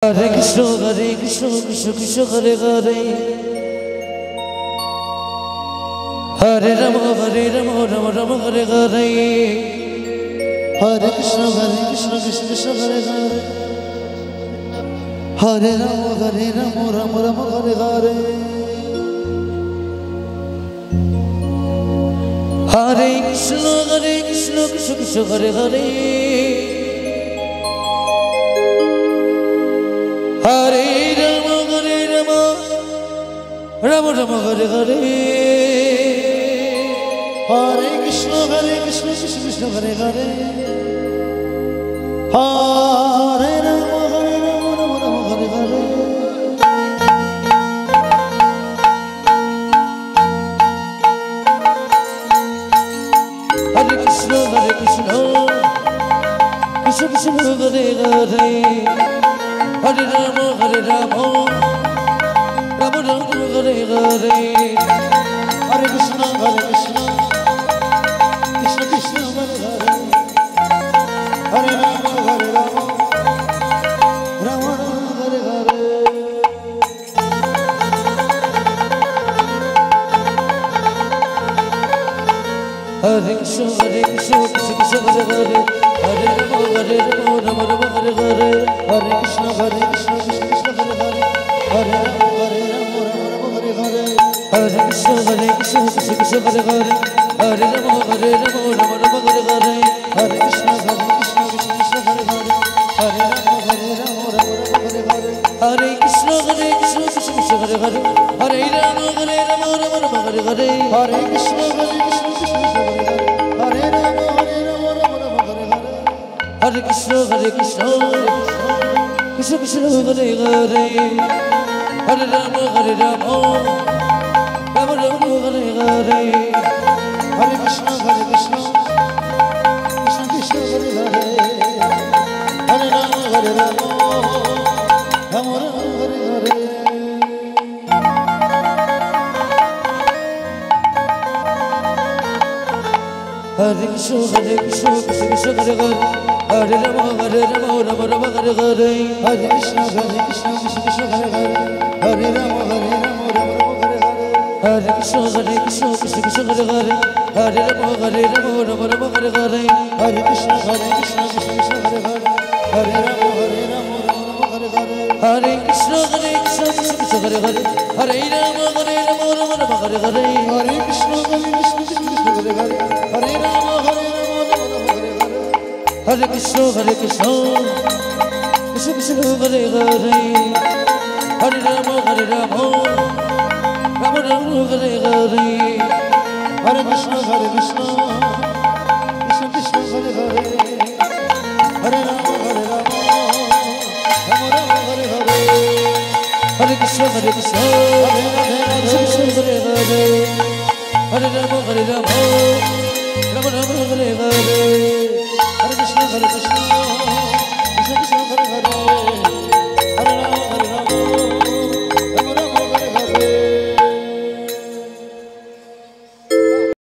Hare Krishna, Krishna Krishna, Hare Hare, Hare Rama, Rama Rama, Hare Hare, Hare Krishna, Krishna Krishna, Hare Hare, Hare Rama, Rama Rama, Hare Hare, Hare Krishna, Krishna Krishna, Hare Hare. Hare Rama, Rama Rama, Hare Hare, Hare Krishna, Krishna Krishna, Hare Hare, Hare Rama, Rama Rama, Hare Hare. Hare Krishna, Krishna Krishna, Hare Hare. Hare Rama, Rama Rama, Hare Hare, Hare Krishna, Krishna Krishna, Hare Hare, Hare Rama, Rama Rama, Hare Hare. Hare Krishna, Krishna Krishna, Hare Hare, Hare Rama, Rama Rama, Hare Hare, Hare Krishna, Krishna Krishna, Hare Hare, Hare Rama, Rama Rama, Hare Hare, Hare Krishna, Krishna Krishna, Hare Hare, Hare Rama, Rama Rama, Hare Hare, Hare Krishna, Krishna Hare Hare, Hare Rama, Rama Rama, Hare Hare, Hare Krishna, Krishna Hare Hare, Hare Rama, Rama Rama, Hare Hare, Hare Krishna, Krishna Hare Hare, Hare Rama, Rama Rama, Hare Hare, Hare Krishna, Krishna Krishna, Hare Hare, Hare Rama, Rama Rama, Hare Hare, Hare Krishna, Krishna Krishna, Hare Hare, Hare Rama, Rama Rama, Hare Hare. Hare Krishna, Krishna Hare Hare, Hare Rama, Rama Rama, Hare Hare, Hare Krishna, Krishna Hare Hare, Hare Rama, Rama Rama, Hare Hare, Hare Krishna, Krishna Hare Hare, Hare Rama, Rama Rama, Hare Hare, Hare Krishna, Krishna Hare Hare, Hare Rama, Rama Rama, Hare Hare, Hare Krishna, Krishna Hare Hare, Hare Rama, Rama Rama, Hare Hare, Hare Krishna, Krishna Hare Hare, Hare Rama, Rama Rama, Hare Hare, Hare Krishna, Krishna Hare Hare, Hare Rama, Rama Rama, Hare Hare, Hare Krishna, Krishna Hare Hare, Hare Rama, Rama Rama, Hare Hare, Hare Krishna, Krishna Hare Hare, Hare Rama, Rama Rama, Hare Hare, Hare Krishna, Krishna